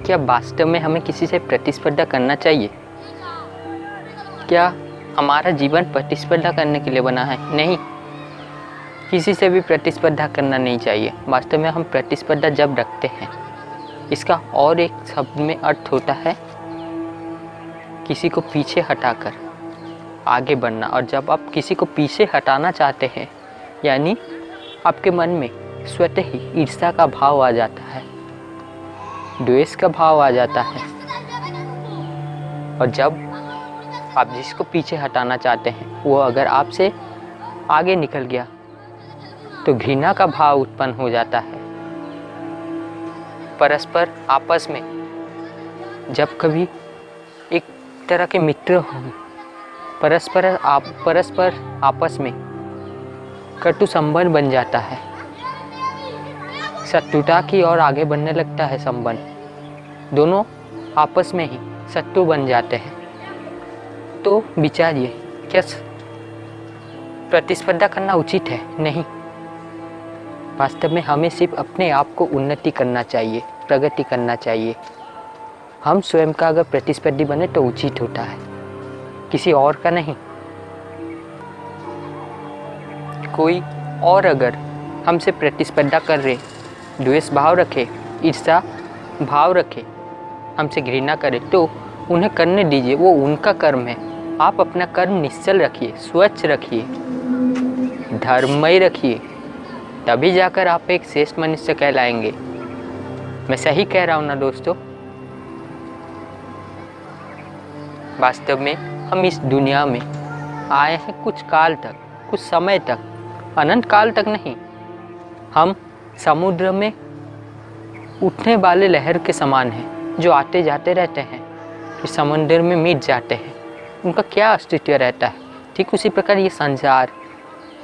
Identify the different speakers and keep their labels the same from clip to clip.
Speaker 1: क्या वास्तव में हमें किसी से प्रतिस्पर्धा करना चाहिए? क्या हमारा जीवन प्रतिस्पर्धा करने के लिए बना है? नहीं, किसी से भी प्रतिस्पर्धा करना नहीं चाहिए। वास्तव में हम प्रतिस्पर्धा जब रखते हैं, इसका और एक शब्द में अर्थ होता है किसी को पीछे हटाकर आगे बढ़ना। और जब आप किसी को पीछे हटाना चाहते हैं, यानी आपके मन में स्वतः ही ईर्ष्या का भाव आ जाता है, द्वेष का भाव आ जाता है। और जब आप जिसको पीछे हटाना चाहते हैं वो अगर आपसे आगे निकल गया तो घृणा का भाव उत्पन्न हो जाता है। परस्पर आपस में जब कभी एक तरह के मित्र हों, परस्पर आपस में कटु संबंध बन जाता है, शत्रुता की ओर आगे बढ़ने लगता है संबंध, दोनों आपस में ही शत्रु बन जाते हैं। तो विचारिए, क्या प्रतिस्पर्धा करना उचित है? नहीं, वास्तव में हमें सिर्फ अपने आप को उन्नति करना चाहिए, प्रगति करना चाहिए। हम स्वयं का अगर प्रतिस्पर्धी बने तो उचित होता है, किसी और का नहीं। कोई और अगर हमसे प्रतिस्पर्धा कर रहे, द्वेष भाव रखे, ईर्ष्या भाव रखे, हमसे घृणा करे, तो उन्हें करने दीजिए, वो उनका कर्म है। आप अपना कर्म निश्चल रखिए, स्वच्छ रखिए, धर्ममय रखिए, तभी जाकर आप एक श्रेष्ठ मनुष्य कहलाएंगे। मैं सही कह रहा हूँ ना दोस्तों? वास्तव में हम इस दुनिया में आए हैं कुछ काल तक, कुछ समय तक, अनंत काल तक नहीं। हम समुद्र में उठने वाले लहर के समान हैं, जो आते जाते रहते हैं, फिर समुद्र में मिट जाते हैं, उनका क्या अस्तित्व रहता है। ठीक उसी प्रकार ये संसार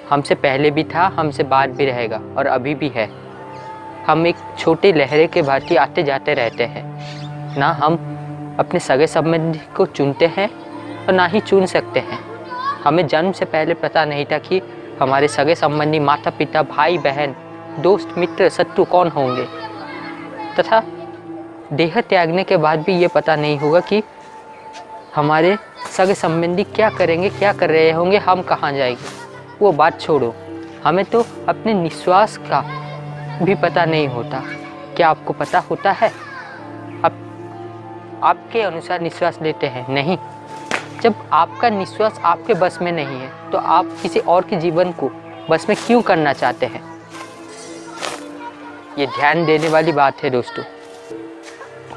Speaker 1: हमसे पहले भी था, हमसे बाद भी रहेगा और अभी भी है। हम एक छोटे लहरे के भांति आते जाते रहते हैं। ना हम अपने सगे संबंधी को चुनते हैं और ना ही चुन सकते हैं। हमें जन्म से पहले पता नहीं था कि हमारे सगे संबंधी माता पिता, भाई बहन, दोस्त, मित्र, शत्रु कौन होंगे, तथा देह त्यागने के बाद भी ये पता नहीं होगा कि हमारे सगे संबंधी क्या करेंगे, क्या कर रहे होंगे, हम कहाँ जाएंगे। वो बात छोड़ो, हमें तो अपने निश्वास का भी पता नहीं होता। क्या आपको पता होता है? आपके अनुसार निश्वास लेते हैं? नहीं। जब आपका निश्वास आपके बस में नहीं है तो आप किसी और के जीवन को बस में क्यों करना चाहते हैं? ये ध्यान देने वाली बात है दोस्तों।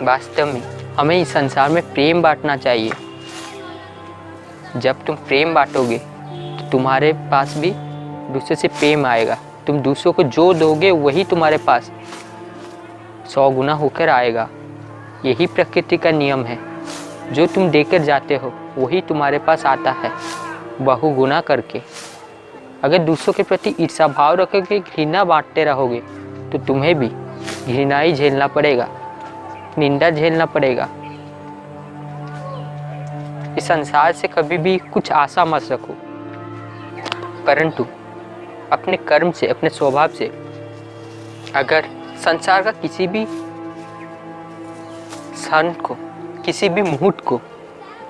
Speaker 1: वास्तव में हमें इस संसार में प्रेम बांटना चाहिए। जब तुम प्रेम बांटोगे तो तुम्हारे पास भी दूसरे से प्रेम आएगा। तुम दूसरों को जो दोगे वही तुम्हारे पास 100 गुना होकर आएगा। यही प्रकृति का नियम है। जो तुम देकर जाते हो वही तुम्हारे पास आता है बहुगुना करके। अगर दूसरों के प्रति ईर्ष्या भाव रखोगे, घृणा बांटते रहोगे, तो तुम्हें भी घृणा ही झेलना पड़ेगा, निंदा झेलना पड़ेगा। इस संसार से कभी भी कुछ आशा मत रखो, परंतु अपने कर्म से, अपने स्वभाव से अगर संसार का किसी भी क्षण को, किसी भी मुहूर्त को,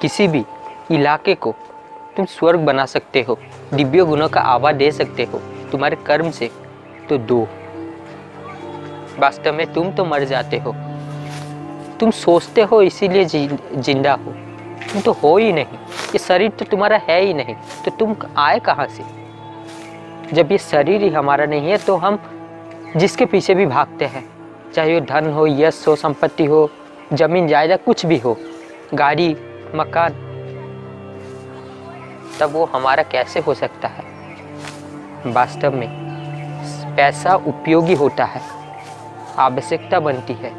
Speaker 1: किसी भी इलाके को तुम स्वर्ग बना सकते हो, दिव्य गुणों का आवा दे सकते हो तुम्हारे कर्म से, तो दो। वास्तव में तुम तो मर जाते हो। तुम सोचते हो इसीलिए जिंदा हो, तुम तो हो ही नहीं। ये शरीर तो तुम्हारा है ही नहीं, तो तुम आए कहाँ से? जब ये शरीर ही हमारा नहीं है तो हम जिसके पीछे भी भागते हैं, चाहे वो धन हो, यश हो, संपत्ति हो, जमीन जायदाद कुछ भी हो, गाड़ी, मकान, तब वो हमारा कैसे हो सकता है? वास्तव में पैसा उपयोगी होता है, आवश्यकता बनती है,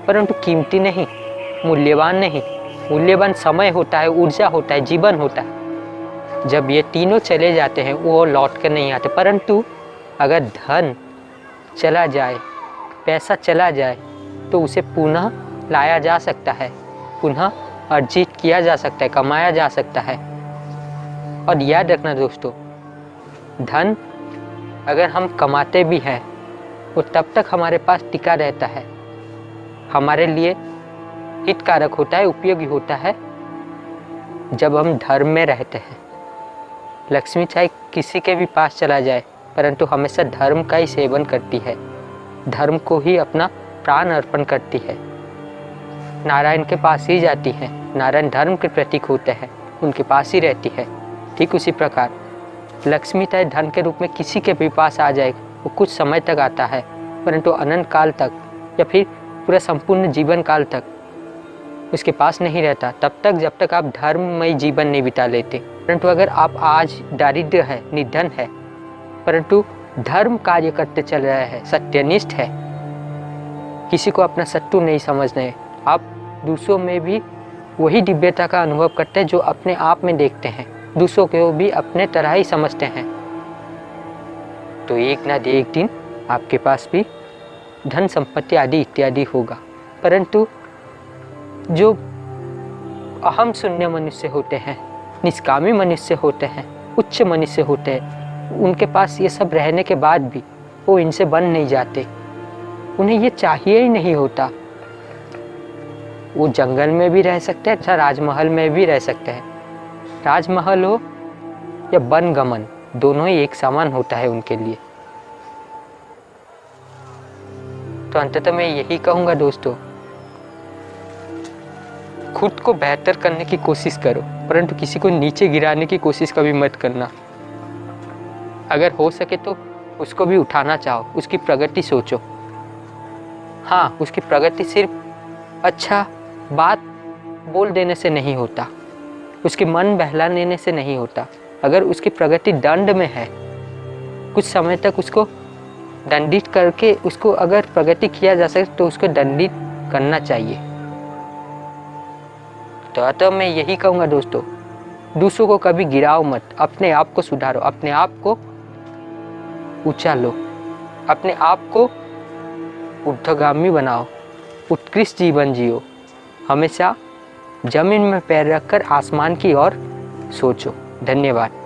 Speaker 1: परंतु कीमती नहीं, मूल्यवान नहीं। मूल्यवान समय होता है, ऊर्जा होता है, जीवन होता है। जब ये तीनों चले जाते हैं वो लौट कर नहीं आते। परंतु अगर धन चला जाए, पैसा चला जाए, तो उसे पुनः लाया जा सकता है, पुनः अर्जित किया जा सकता है, कमाया जा सकता है। और याद रखना दोस्तों, धन अगर हम कमाते भी हैं वो तब तक हमारे पास टिका रहता है, हमारे लिए हितकारक होता है, उपयोगी होता है जब हम धर्म में रहते हैं। लक्ष्मी चाहे किसी के भी पास चला जाए परंतु हमेशा धर्म का ही सेवन करती है, धर्म को ही अपना प्राण अर्पण करती है, नारायण के पास ही जाती है। नारायण धर्म के प्रतीक होते हैं, उनके पास ही रहती है। ठीक उसी प्रकार लक्ष्मी चाहे धन के रूप में किसी के भी पास आ जाए, वो कुछ समय तक आता है परंतु अनंत काल तक या फिर पूरा संपूर्ण जीवन काल तक उसके पास नहीं रहता, तब तक जब तक आप धर्ममय जीवन नहीं बिता लेते। परंतु अगर आप आज दारिद्र्य है, निर्धन है, परंतु धर्म कार्य करते चल रहे हैं, सत्यनिष्ठ है, किसी को अपना शत्रु नहीं समझने, आप दूसरों में भी वही दिव्यता का अनुभव करते हैं जो अपने आप में देखते हैं, दूसरों को भी अपने तरह ही समझते हैं, तो एक ना एक दिन आपके पास भी धन संपत्ति आदि इत्यादि होगा। परंतु जो अहम शून्य मनुष्य होते हैं, निष्कामी मनुष्य होते हैं, उच्च मनुष्य होते हैं, उनके पास ये सब रहने के बाद भी वो इनसे बन नहीं जाते, उन्हें ये चाहिए ही नहीं होता। वो जंगल में भी रह सकते हैं, अच्छा राजमहल में भी रह सकते हैं। राजमहल हो या वनगमन, दोनों ही एक समान होता है उनके लिए। तो अंततः मैं यही कहूँगा दोस्तों, खुद को बेहतर करने की कोशिश करो परंतु किसी को नीचे गिराने की कोशिश कभी मत करना। अगर हो सके तो उसको भी उठाना चाहो, उसकी प्रगति सोचो। हाँ, उसकी प्रगति सिर्फ अच्छा बात बोल देने से नहीं होता, उसकी मन बहला देने से नहीं होता। अगर उसकी प्रगति दंड में है, कुछ समय तक उसको दंडित करके उसको अगर प्रगति किया जा सके तो उसको दंडित करना चाहिए। तो मैं यही कहूँगा दोस्तों, दूसरों को कभी गिराओ मत, अपने आप को सुधारो, अपने आप को ऊंचा लो, अपने आप को ऊर्ध्वगामी बनाओ, उत्कृष्ट जीवन जियो। हमेशा जमीन में पैर रखकर आसमान की ओर सोचो। धन्यवाद।